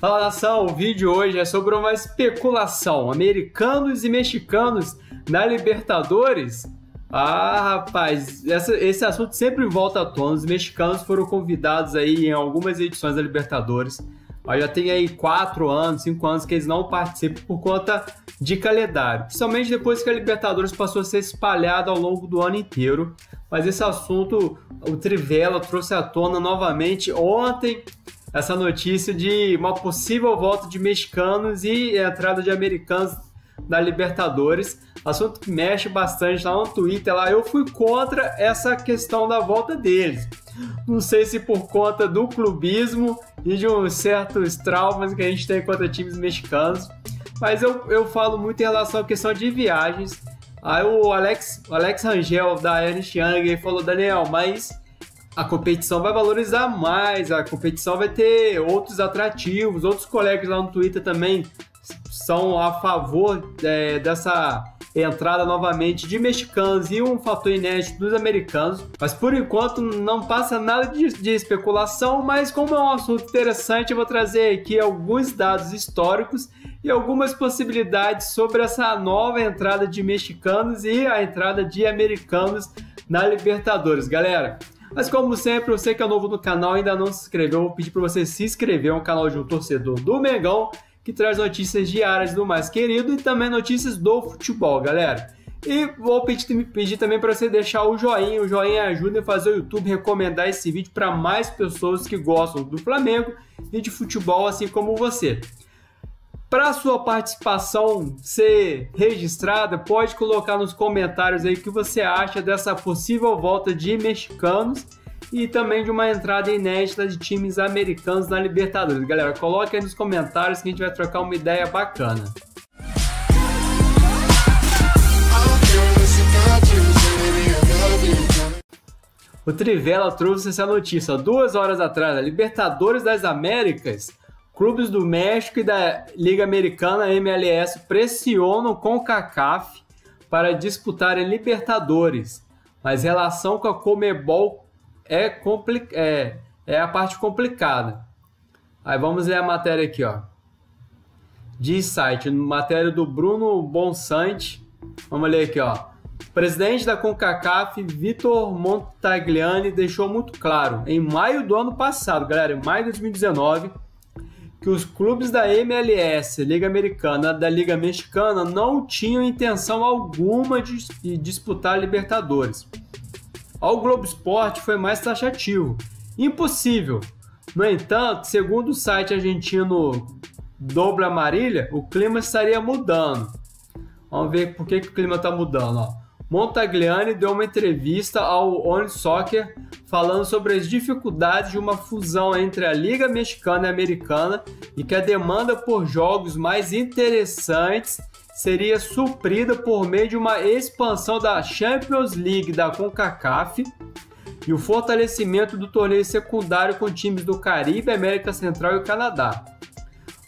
Fala, nação, o vídeo hoje é sobre uma especulação, americanos e mexicanos na Libertadores. Rapaz, esse assunto sempre volta à tona. Os mexicanos foram convidados aí em algumas edições da Libertadores, mas já tem aí 4 anos, 5 anos que eles não participam por conta de calendário, principalmente depois que a Libertadores passou a ser espalhada ao longo do ano inteiro. Mas esse assunto o Trivela trouxe à tona novamente ontem, essa notícia de uma possível volta de mexicanos e entrada de americanos na Libertadores, assunto que mexe bastante lá no Twitter. Lá eu fui contra essa questão da volta deles, não sei se por conta do clubismo e de uns certos traumas que a gente tem contra times mexicanos, mas eu falo muito em relação à questão de viagens. Aí o Alex Rangel da Ernst Young falou: Daniel, mas a competição vai valorizar mais, a competição vai ter outros atrativos. Outros colegas lá no Twitter também são a favor dessa entrada novamente de mexicanos e um fator inédito dos americanos. Mas por enquanto não passa nada de especulação, mas como é um assunto interessante, eu vou trazer aqui alguns dados históricos e algumas possibilidades sobre essa nova entrada de mexicanos e a entrada de americanos na Libertadores, galera. Mas como sempre, você que é novo no canal e ainda não se inscreveu, vou pedir para você se inscrever. É um canal de um torcedor do Mengão que traz notícias diárias do mais querido e também notícias do futebol, galera. E vou pedir também para você deixar o joinha ajuda a fazer o YouTube recomendar esse vídeo para mais pessoas que gostam do Flamengo e de futebol, assim como você. Para a sua participação ser registrada, pode colocar nos comentários aí o que você acha dessa possível volta de mexicanos e também de uma entrada inédita de times americanos na Libertadores. Galera, coloque aí nos comentários que a gente vai trocar uma ideia bacana. O Trivela trouxe essa notícia 2 horas atrás. A Libertadores das Américas, clubes do México e da Liga Americana MLS pressionam com o CONCACAF para disputarem Libertadores, mas relação com a Conmebol é a parte complicada. Aí vamos ler a matéria aqui, ó. Diz site, matéria do Bruno Bonsante. Vamos ler aqui, ó. O presidente da CONCACAF, Vitor Montagliani, deixou muito claro em maio do ano passado, galera, em maio de 2019, que os clubes da MLS, Liga Americana, da Liga Mexicana não tinham intenção alguma de disputar a Libertadores. Ao Globo Esporte foi mais taxativo: impossível. No entanto, segundo o site argentino Doble Amarilla, o clima estaria mudando. Vamos ver por que o clima está mudando, ó. Montagliani deu uma entrevista ao On Soccer falando sobre as dificuldades de uma fusão entre a Liga Mexicana e Americana e que a demanda por jogos mais interessantes seria suprida por meio de uma expansão da Champions League da CONCACAF e o fortalecimento do torneio secundário com times do Caribe, América Central e Canadá.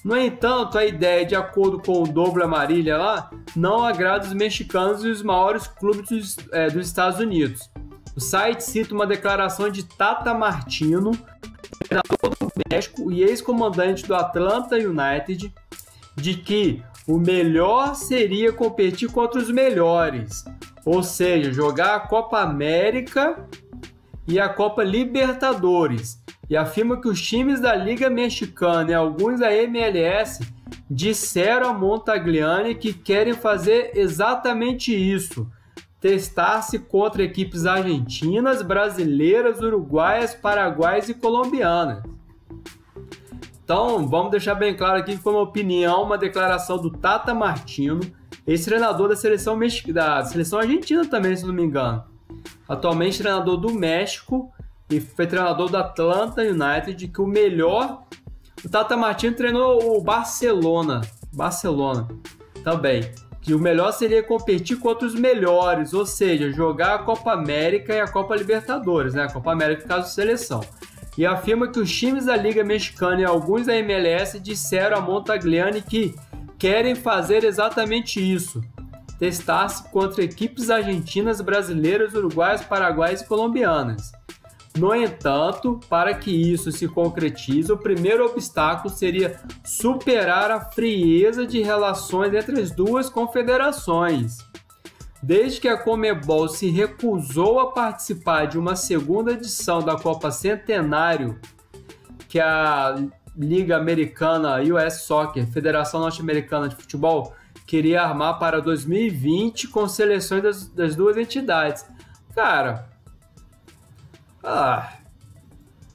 No entanto, a ideia, de acordo com o Doble Amarilla lá, não agrada os mexicanos e os maiores clubes dos Estados Unidos. O site cita uma declaração de Tata Martino, treinador do México e ex-comandante do Atlanta United, de que o melhor seria competir contra os melhores, ou seja, jogar a Copa América e a Copa Libertadores. E afirma que os times da Liga Mexicana e alguns da MLS disseram a Montagliani que querem fazer exatamente isso: testar-se contra equipes argentinas, brasileiras, uruguaias, paraguaias e colombianas. Então, vamos deixar bem claro aqui que foi uma opinião, uma declaração do Tata Martino, ex-treinador da seleção argentina também, se não me engano. Atualmente treinador do México e foi treinador do Atlanta United, que o melhor... O Tata Martino treinou o Barcelona também, que o melhor seria competir contra os melhores, ou seja, jogar a Copa América e a Copa Libertadores, né? A Copa América no caso de seleção. E afirma que os times da Liga Mexicana e alguns da MLS disseram a Montagliani que querem fazer exatamente isso: testar-se contra equipes argentinas, brasileiras, uruguaias, paraguaias e colombianas. No entanto, para que isso se concretize, o primeiro obstáculo seria superar a frieza de relações entre as duas confederações. Desde que a Conmebol se recusou a participar de uma segunda edição da Copa Centenário, que a Liga Americana US Soccer, Federação Norte-Americana de Futebol, queria armar para 2020 com seleções das duas entidades. Cara,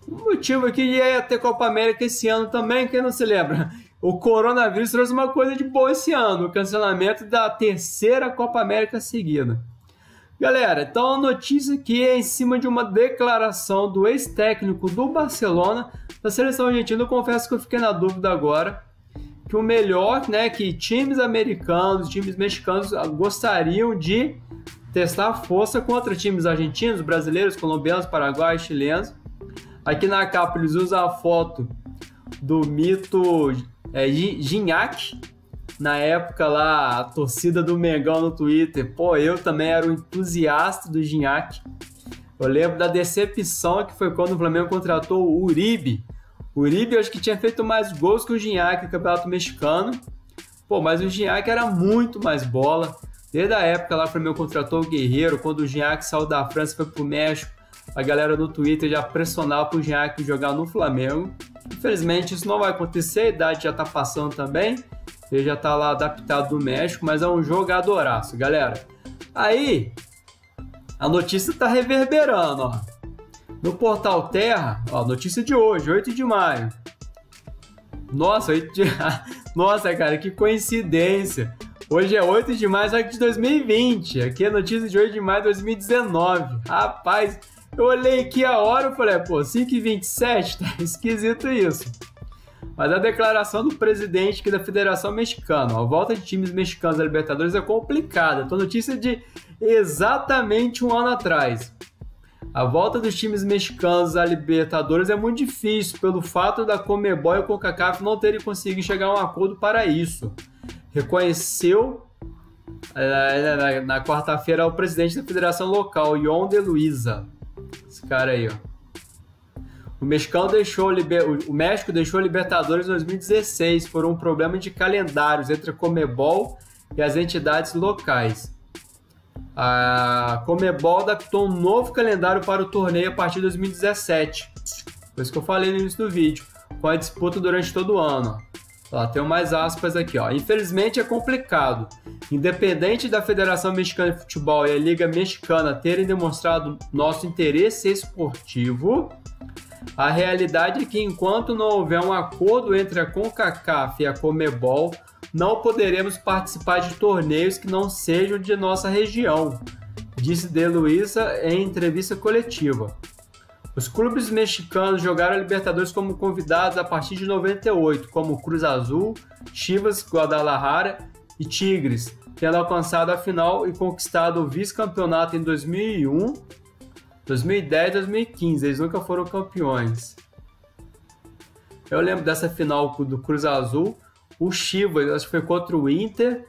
o motivo aqui ia ter Copa América esse ano também, quem não se lembra? O coronavírus trouxe uma coisa de boa esse ano, o cancelamento da terceira Copa América seguida. Galera, então a notícia aqui é em cima de uma declaração do ex-técnico do Barcelona, da seleção argentina. Eu confesso que eu fiquei na dúvida agora, que o melhor, né, que times americanos, times mexicanos gostariam de testar força contra times argentinos, brasileiros, colombianos, paraguaios, chilenos. Aqui na capa eles usam a foto do mito Gignac. Na época lá, a torcida do Mengão no Twitter, pô, eu também era um entusiasta do Gignac. Eu lembro da decepção que foi quando o Flamengo contratou o Uribe. O Uribe eu acho que tinha feito mais gols que o Gignac no Campeonato Mexicano. Pô, mas o Gignac era muito mais bola. Desde a época lá que o Flamengo contratou o Guerreiro, quando o Gignac saiu da França e foi pro México, a galera no Twitter já pressionava pro Gignac jogar no Flamengo. Infelizmente isso não vai acontecer, a idade já tá passando também. Ele já tá lá adaptado do México, mas é um jogadoraço, galera. Aí, a notícia tá reverberando, ó. No Portal Terra, ó, notícia de hoje, 8 de maio. Nossa, Nossa, cara, que coincidência. Hoje é 8 de maio, só que de 2020. Aqui é notícia de 8 de maio de 2019. Rapaz, eu olhei aqui a hora e falei, pô, 5h27, tá esquisito isso. Mas a declaração do presidente aqui da Federação Mexicana, ó, a volta de times mexicanos à Libertadores é complicada. Então, notícia de exatamente um ano atrás. A volta dos times mexicanos à Libertadores é muito difícil pelo fato da Conmebol e o CONCACAF não terem conseguido chegar a um acordo para isso. Reconheceu na quarta-feira o presidente da federação local, Yon de Luisa. Esse cara aí, ó. O México deixou a Libertadores em 2016 por um problema de calendários entre a Conmebol e as entidades locais. A Conmebol adaptou um novo calendário para o torneio a partir de 2017. Por isso que eu falei no início do vídeo, com a disputa durante todo o ano. Ó, tem mais aspas aqui, ó. Infelizmente é complicado. Independente da Federação Mexicana de Futebol e a Liga Mexicana terem demonstrado nosso interesse esportivo, a realidade é que enquanto não houver um acordo entre a CONCACAF e a Conmebol, não poderemos participar de torneios que não sejam de nossa região, disse De Luisa em entrevista coletiva. Os clubes mexicanos jogaram a Libertadores como convidados a partir de 98, como Cruz Azul, Chivas, Guadalajara e Tigres, tendo alcançado a final e conquistado o vice-campeonato em 2001, 2010 e 2015. Eles nunca foram campeões. Eu lembro dessa final do Cruz Azul. O Chivas, acho que foi contra o Inter.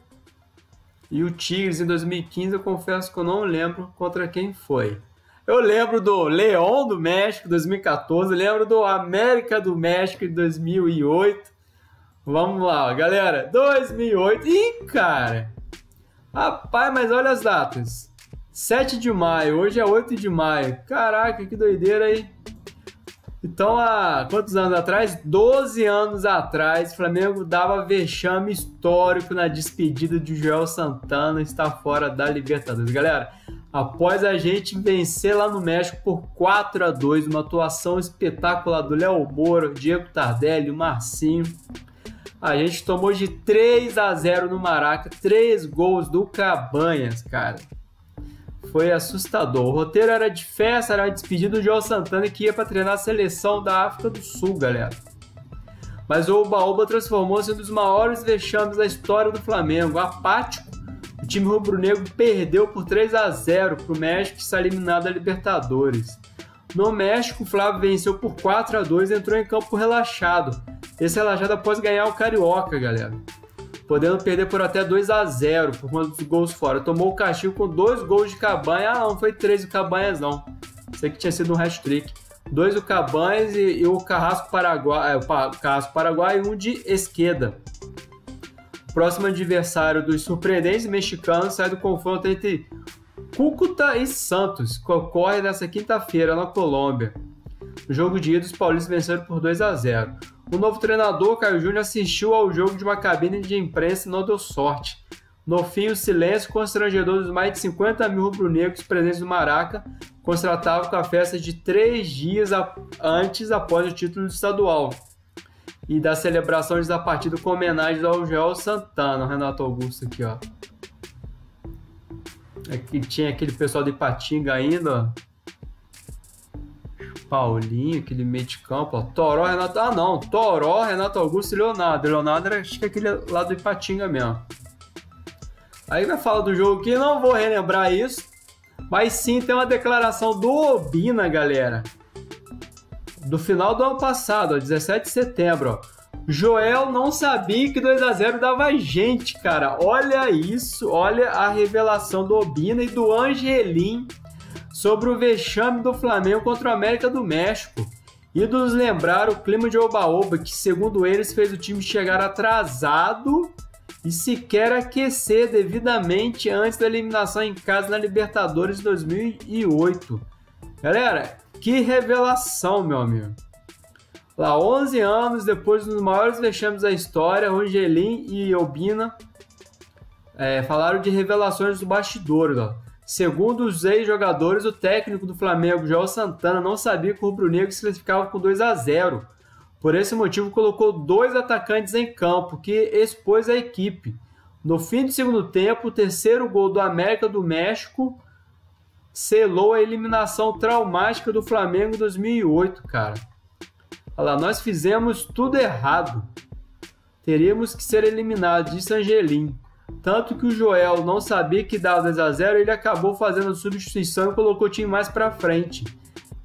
E o Tigres em 2015, eu confesso que eu não lembro contra quem foi. Eu lembro do León do México, 2014. Lembro do América do México, em 2008. Vamos lá, galera. 2008. Ih, cara. Rapaz, mas olha as datas. 7 de maio. Hoje é 8 de maio. Caraca, que doideira aí. Então, há quantos anos atrás? 12 anos atrás, o Flamengo dava vexame histórico na despedida de Joel Santana, está fora da Libertadores. Galera, após a gente vencer lá no México por 4-2, uma atuação espetacular do Léo Moura, Diego Tardelli, o Marcinho, a gente tomou de 3-0 no Maraca, 3 gols do Cabanhas, cara. Foi assustador. O roteiro era de festa, era a despedida do Joel Santana que ia para treinar a seleção da África do Sul, galera. Mas o Oba-Oba transformou-se em um dos maiores vexames da história do Flamengo. Apático, o time rubro-negro perdeu por 3-0 para o México e está eliminado da Libertadores. No México, o Flávio venceu por 4-2 e entrou em campo relaxado. Esse relaxado após ganhar o Carioca, galera. Podendo perder por até 2-0 por conta dos gols fora. Tomou o castigo com 2 gols de Cabanha. Ah, não foi 3 de Cabanhas, não. Isso aqui tinha sido um hat-trick. 2 do Cabanes e o Carrasco Paraguai e um de Esqueda. Próximo adversário dos surpreendentes mexicanos sai do confronto entre Cúcuta e Santos, que ocorre nesta quinta-feira na Colômbia. No jogo de ida, os paulistas venceram por 2-0. O novo treinador, Caio Júnior, assistiu ao jogo de uma cabine de imprensa e não deu sorte. No fim, o silêncio constrangedor dos mais de 50 mil rubro-negros presentes no Maraca contrastava com a festa de 3 dias antes após o título estadual e da celebração da partida com homenagem ao Joel Santana, o Renato Augusto aqui, ó. Aqui tinha aquele pessoal de Ipatinga ainda, ó. Paulinho, aquele meio de campo, ó. Toró, Renato... Ah, não. Toró, Renato Augusto e Leonardo. Leonardo era, acho que aquele lá do Ipatinga mesmo. Aí vai falar do jogo aqui, não vou relembrar isso. Mas sim, tem uma declaração do Obina, galera. Do final do ano passado, ó, 17 de setembro, ó. Joel não sabia que 2-0 dava gente, cara. Olha isso, olha a revelação do Obina e do Angelim sobre o vexame do Flamengo contra o América do México. E nos lembrar o clima de oba-oba, que segundo eles fez o time chegar atrasado e sequer aquecer devidamente antes da eliminação em casa na Libertadores de 2008. Galera, que revelação, meu amigo. Lá, 11 anos depois dos maiores vexames da história, Angelim e Obina falaram de revelações do bastidor, ó. Segundo os ex-jogadores, o técnico do Flamengo, Joel Santana, não sabia que o rubro-negro se classificava com 2-0. Por esse motivo, colocou 2 atacantes em campo, que expôs a equipe. No fim do segundo tempo, o terceiro gol do América do México selou a eliminação traumática do Flamengo em 2008, cara. Olha lá, nós fizemos tudo errado. Teríamos que ser eliminados, disse Angelim. Tanto que o Joel não sabia que dava 2-0, ele acabou fazendo substituição e colocou o time mais pra frente.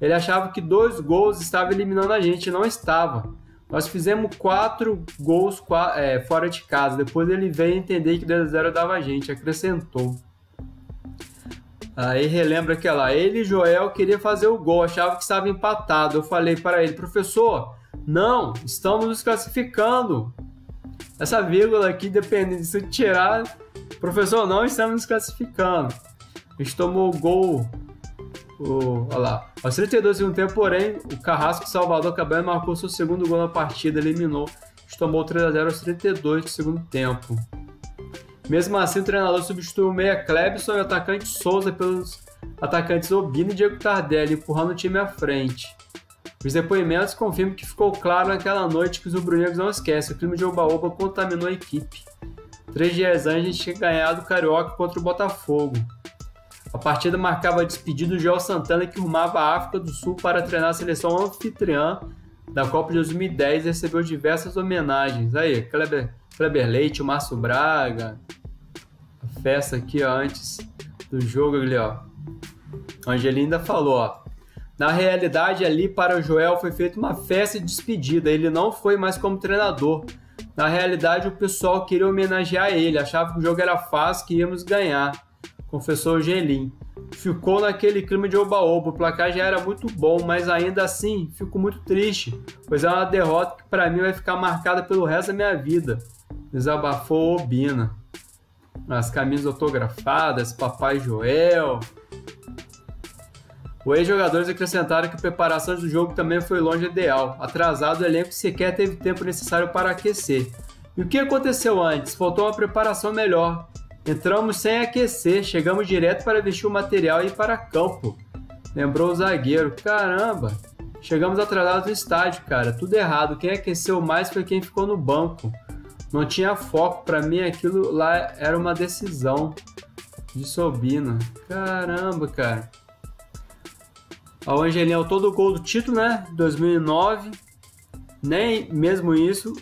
Ele achava que 2 gols estavam eliminando a gente, não estava. Nós fizemos 4 gols fora de casa, depois ele veio entender que 2-0 dava a gente, acrescentou. Aí relembra que lá, ele e Joel queriam fazer o gol, achava que estava empatado. Eu falei para ele, professor, não, estamos nos classificando. Essa vírgula aqui, dependendo de se tirar, professor, não estamos nos classificando. A gente tomou o gol, olha lá, aos 32 do segundo tempo, porém, o Carrasco Salvador Cabana marcou seu segundo gol na partida, eliminou. A gente tomou 3-0 aos 32 do segundo tempo. Mesmo assim, o treinador substituiu o meia Clebson e o atacante Souza pelos atacantes Obina e Diego Tardelli, empurrando o time à frente. Os depoimentos confirmam que ficou claro naquela noite que os rubro-negros não esquecem, o clima de oba-oba contaminou a equipe. 3 dias antes, a gente tinha ganhado o Carioca contra o Botafogo. A partida marcava a despedida do Joel Santana, que rumava à África do Sul para treinar a seleção anfitriã da Copa de 2010 e recebeu diversas homenagens. Aí, Kleber Leite, o Márcio Braga, a festa aqui ó, antes do jogo ali, ó. A Angelinda falou, ó. Na realidade, ali para o Joel foi feita uma festa de despedida, ele não foi mais como treinador. Na realidade, o pessoal queria homenagear ele, achava que o jogo era fácil, que íamos ganhar, confessou o Angelim. Ficou naquele clima de oba-oba, o placar já era muito bom, mas ainda assim, fico muito triste, pois é uma derrota que para mim vai ficar marcada pelo resto da minha vida. Desabafou Obina. As camisas autografadas, Papai Joel. Os ex-jogadores acrescentaram que a preparação do jogo também foi longe do ideal. Atrasado, o elenco sequer teve tempo necessário para aquecer. E o que aconteceu antes? Faltou uma preparação melhor. Entramos sem aquecer, chegamos direto para vestir o material e ir para campo. Lembrou o zagueiro. Caramba, chegamos atrasados no estádio, cara. Tudo errado. Quem aqueceu mais foi quem ficou no banco. Não tinha foco. Para mim, aquilo lá era uma decisão. Disse Obina. Caramba, cara. O Angelim é o todo gol do título, né? 2009. Nem mesmo isso,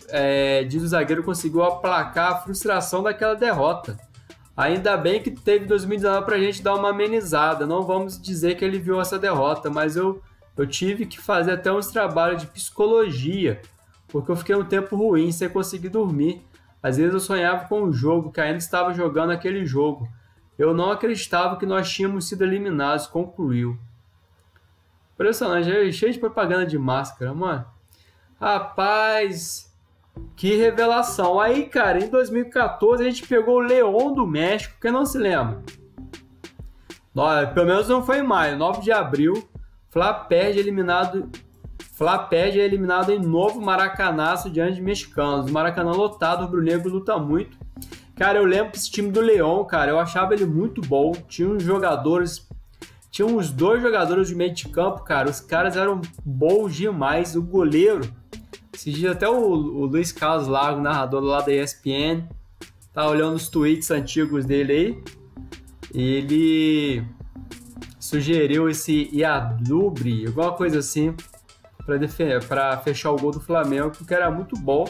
diz o zagueiro, conseguiu aplacar a frustração daquela derrota. Ainda bem que teve 2019 pra gente dar uma amenizada. Não vamos dizer que ele viu essa derrota, mas eu tive que fazer até uns trabalhos de psicologia, porque eu fiquei um tempo ruim, sem conseguir dormir. Às vezes eu sonhava com o jogo, que ainda estava jogando aquele jogo. Eu não acreditava que nós tínhamos sido eliminados, concluiu. Impressionante, cheio de propaganda de máscara, mano. Rapaz, que revelação. Aí, cara, em 2014 a gente pegou o León do México, quem não se lembra? Pelo menos não foi em maio, 9 de abril. Fla perde eliminado em novo Maracanaço diante de mexicanos. O Maracanã lotado, o rubro-negro luta muito. Cara, eu lembro que esse time do León, cara, eu achava ele muito bom. Tinha uns 2 jogadores de meio de campo, cara. Os caras eram bons demais. O goleiro, esses dias até o Luiz Carlos Lago, narrador lá da ESPN, tá olhando os tweets antigos dele aí. Ele sugeriu esse Iadubri, alguma coisa assim, para fechar o gol do Flamengo, que era muito bom.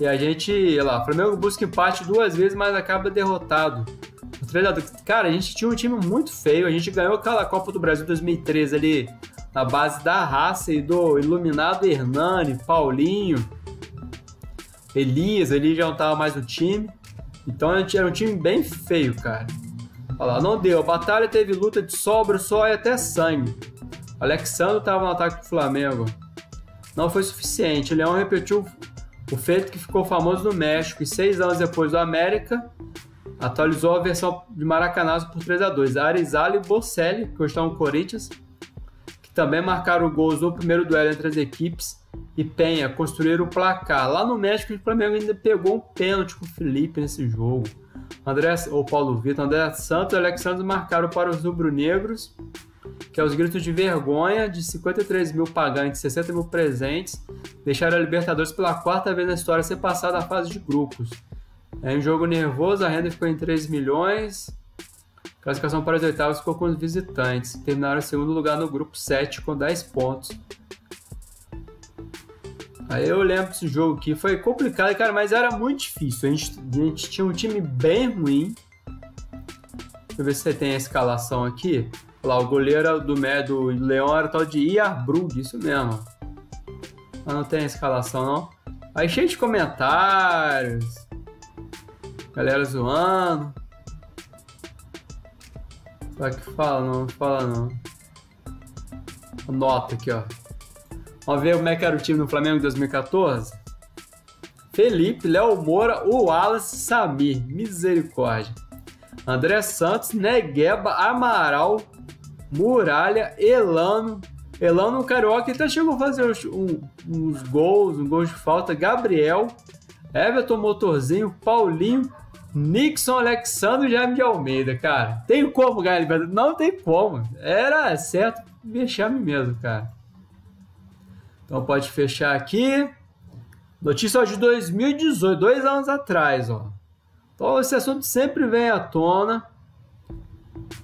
E a gente, lá, o Flamengo busca empate 2 vezes, mas acaba derrotado. Cara, a gente tinha um time muito feio. A gente ganhou aquela Copa do Brasil 2013 ali na base da raça e do iluminado Hernani, Paulinho, Elias já não tava mais no time. Então a gente era um time bem feio, cara. Olha lá, não deu. A batalha teve luta de sobra, só e até sangue. O Alexandre estava no ataque do Flamengo. Não foi suficiente. O Leão repetiu o feito que ficou famoso no México e 6 anos depois do América atualizou a versão de Maracanã por 3-2. Arizala e Bocelli, que hoje estão no Corinthians, que também marcaram gols no primeiro duelo entre as equipes, e Penha construíram o placar. Lá no México, o Flamengo ainda pegou um pênalti com o Felipe nesse jogo. Paulo Vitor, André Santos e Alexandre marcaram para os rubro-negros, que aos gritos de vergonha de 53 mil pagantes, 60 mil presentes, deixaram a Libertadores pela 4ª vez na história ser passada a fase de grupos. Em um jogo nervoso, a renda ficou em 3 milhões. Classificação para as oitavas ficou com os visitantes. Terminaram em segundo lugar no grupo 7 com 10 pontos. Aí eu lembro desse jogo aqui, foi complicado, cara, mas era muito difícil. A gente tinha um time bem ruim. Deixa eu ver se você tem a escalação aqui. Olha lá, o goleiro do Leão era o tal de Iarbrug, isso mesmo. Mas não tem a escalação, não. Aí cheio de comentários. Galera zoando. Será que fala? Não fala não. Nota aqui, ó. Vamos ver como é que era o time do Flamengo em 2014? Felipe, Léo Moura, o Wallace, Samir. Misericórdia. André Santos, Negueba, Amaral, Muralha, Elano. Elano, Carioca, até chegou a fazer uns gols, um gol de falta. Gabriel, Everton, Motorzinho, Paulinho, Nixon, Alexandre e Jaime de Almeida, cara. Tem como ganhar a Libertadores? Não tem como. Era certo vexame mesmo, cara. Então pode fechar aqui. Notícia de 2018, 2 anos atrás, ó. Então esse assunto sempre vem à tona.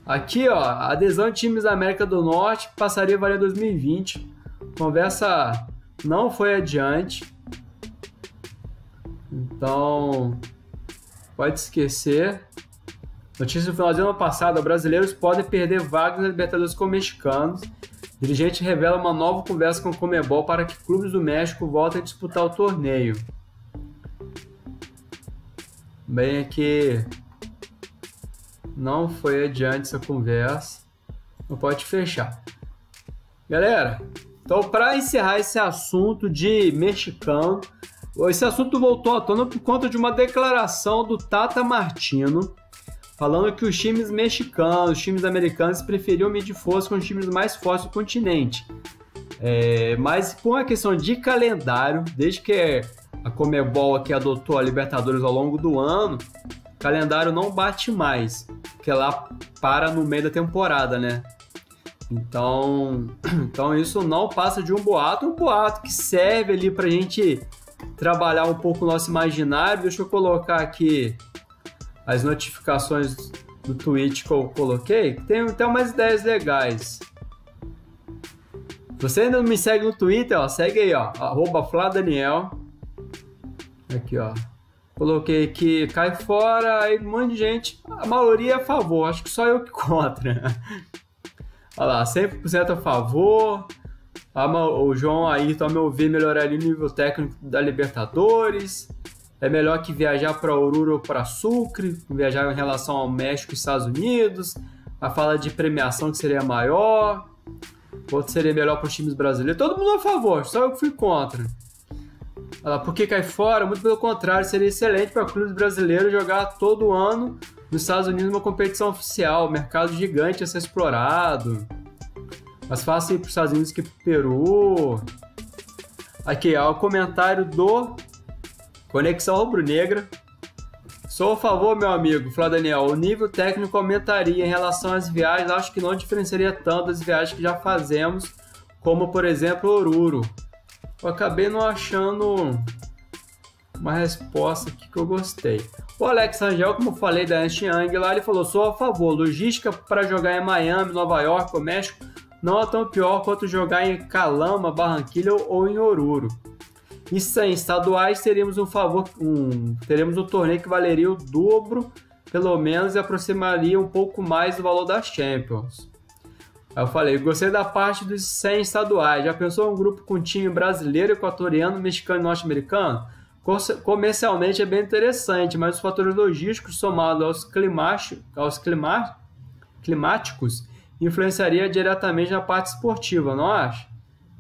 Aqui, ó, a adesão de times da América do Norte passaria a valer 2020. Conversa não foi adiante. Então, pode esquecer. Notícia do finalzinho do ano passado: brasileiros podem perder vagas na Libertadores com mexicanos. Dirigente revela uma nova conversa com o Conmebol para que clubes do México voltem a disputar o torneio. Bem, aqui não foi adiante essa conversa. Não pode fechar. Galera, então para encerrar esse assunto de mexicano, esse assunto voltou à tona por conta de uma declaração do Tata Martino, falando que os times mexicanos, os times americanos preferiam medir força com os times mais fortes do continente. Mas com a questão de calendário, desde que a Conmebol aqui adotou a Libertadores ao longo do ano, o calendário não bate mais, porque lá para no meio da temporada, né? Então isso não passa de um boato que serve ali pra gente trabalhar um pouco o nosso imaginário. Deixa eu colocar aqui as notificações do tweet que eu coloquei, que tem umas ideias legais. Se você ainda não me segue no Twitter, ó, segue aí, ó, @FlaDaniel. Aqui, ó. Coloquei aqui, cai fora, aí um monte de gente, a maioria é a favor, acho que só eu que contra. Olha lá, 100% a favor. O João Ayrton, ao meu ver, melhoraria o nível técnico da Libertadores. É melhor que viajar para Oruro ou para Sucre, viajar em relação ao México e Estados Unidos. A fala de premiação que seria maior. Outro seria melhor para os times brasileiros. Todo mundo a favor, só eu que fui contra. Olha lá, por que cai fora? Muito pelo contrário, seria excelente para clubes brasileiros jogar todo ano nos Estados Unidos uma competição oficial. Mercado gigante a ser explorado. Mais fácil ir para os Estados Unidos que para o Peru. Aqui, ó, o comentário do Conexão Rubro-Negra. Sou a favor, meu amigo, Flávio Daniel. O nível técnico aumentaria em relação às viagens. Acho que não diferenciaria tanto das viagens que já fazemos, como, por exemplo, Oruro. Eu acabei não achando uma resposta aqui que eu gostei. O Alex Rangel, como eu falei da Ernst Young lá, ele falou: sou a favor. Logística para jogar em Miami, Nova York ou México não é tão pior quanto jogar em Calama, Barranquilla ou em Oruro. E sem estaduais, teremos teremos um torneio que valeria o dobro, pelo menos, e aproximaria um pouco mais do valor das Champions. Aí eu falei, gostei da parte dos 100 estaduais. Já pensou um grupo com time brasileiro, equatoriano, mexicano e norte-americano? Comercialmente é bem interessante, mas os fatores logísticos somados aos climáticos influenciaria diretamente na parte esportiva, não acha?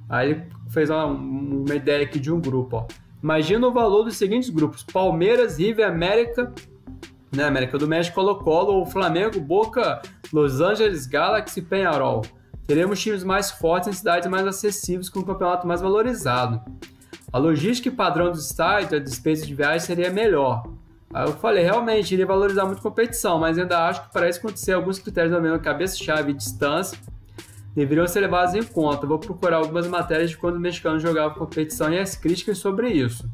Aí ele fez uma ideia aqui de um grupo. Ó. Imagina o valor dos seguintes grupos: Palmeiras, River, América do México, Colo-Colo, ou Flamengo, Boca, Los Angeles Galaxy e Peñarol. Teremos times mais fortes em cidades mais acessíveis com um campeonato mais valorizado. A logística e padrão dos estádios, a despesa de viagem seria melhor. Aí eu falei, realmente, iria valorizar muito a competição, mas ainda acho que para isso acontecer, alguns critérios da mesma cabeça-chave e distância deveriam ser levados em conta. Vou procurar algumas matérias de quando os mexicanos jogavam competição e as críticas sobre isso.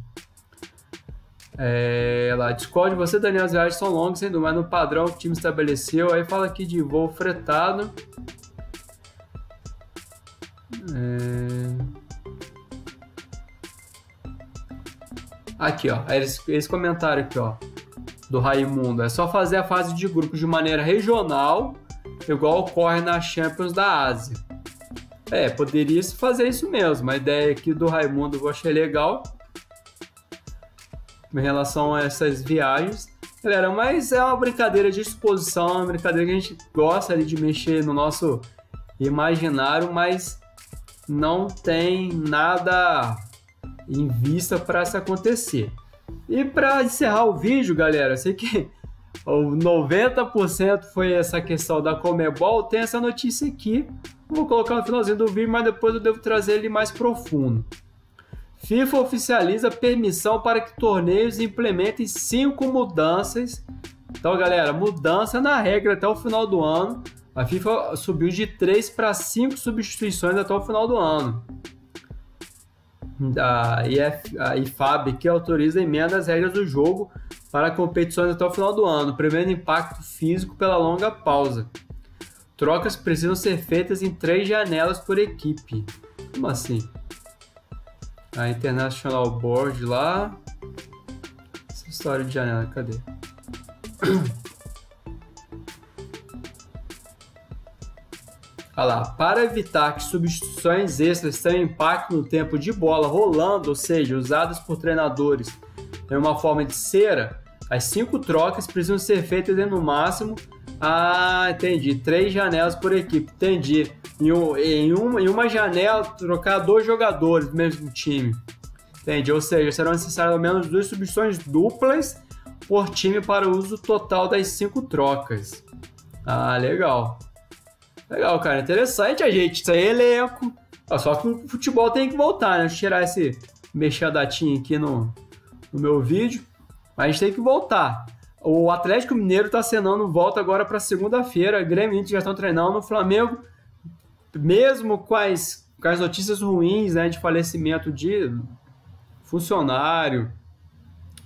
Lá, Discord, você, Daniel, as viagens são longas, sem dúvida, mas no padrão que o time estabeleceu. Aí fala aqui de voo fretado. Aqui, ó, esse comentário aqui, ó, do Raimundo. É só fazer a fase de grupos de maneira regional, igual ocorre na Champions da Ásia. Poderia se fazer isso mesmo. A ideia aqui do Raimundo eu achei legal em relação a essas viagens. Galera, mas é uma brincadeira de exposição, uma brincadeira que a gente gosta ali de mexer no nosso imaginário, mas não tem nada em vista para isso acontecer. E para encerrar o vídeo, galera, sei que o 90% foi essa questão da Conmebol, tem essa notícia aqui. Vou colocar no finalzinho do vídeo, mas depois eu devo trazer ele mais profundo. FIFA oficializa permissão para que torneios implementem 5 mudanças. Então, galera, mudança na regra até o final do ano. A FIFA subiu de 3 para 5 substituições até o final do ano. A IFAB, que autoriza a emenda das regras do jogo para competições até o final do ano, prevendo impacto físico pela longa pausa. Trocas precisam ser feitas em 3 janelas por equipe. Como assim? A International Board lá. Essa história de janela, cadê? Olha lá, para evitar que substituições extras tenham impacto no tempo de bola rolando, ou seja, usadas por treinadores em uma forma de cera, as 5 trocas precisam ser feitas em no máximo, entendi, 3 janelas por equipe, entendi. Em uma janela, trocar 2 jogadores do mesmo time, entendi, ou seja, serão necessárias ao menos 2 substituições duplas por time para o uso total das 5 trocas. Legal. Legal, cara, interessante, gente. Isso aí é elenco. Só que o futebol tem que voltar, né? Deixa eu tirar mexer a datinha aqui no meu vídeo. Mas a gente tem que voltar. O Atlético Mineiro tá acenando volta agora para segunda-feira. Grêmio e Inter já estão treinando. O Flamengo, mesmo com as notícias ruins, né, de falecimento de funcionário,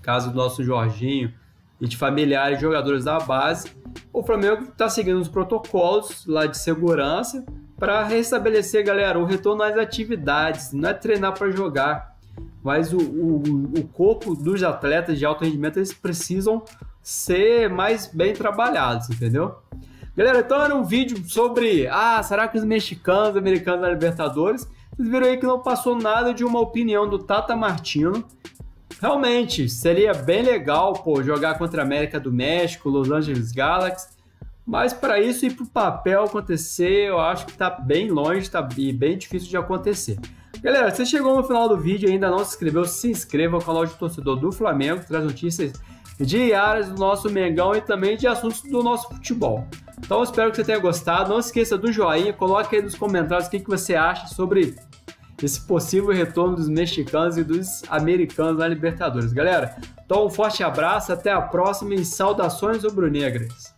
caso do nosso Jorginho, e de familiares e jogadores da base, o Flamengo está seguindo os protocolos lá de segurança para restabelecer, galera, o retorno às atividades. Não é treinar para jogar, mas o corpo dos atletas de alto rendimento, eles precisam ser mais bem trabalhados, entendeu? Galera, então era um vídeo sobre será que os mexicanos, os americanos da Libertadores, vocês viram aí que não passou nada de uma opinião do Tata Martino. Realmente, seria bem legal, jogar contra a América do México, Los Angeles Galaxy, Mas para isso ir para o papel acontecer, eu acho que está bem longe, está bem difícil de acontecer. Galera, se você chegou no final do vídeo e ainda não se inscreveu, se inscreva no canal de torcedor do Flamengo, que traz notícias diárias do nosso Mengão e também de assuntos do nosso futebol. Então eu espero que você tenha gostado, não esqueça do joinha, coloque aí nos comentários o que você acha sobre esse possível retorno dos mexicanos e dos americanos na Libertadores. Galera, então um forte abraço, até a próxima e saudações rubro-negras.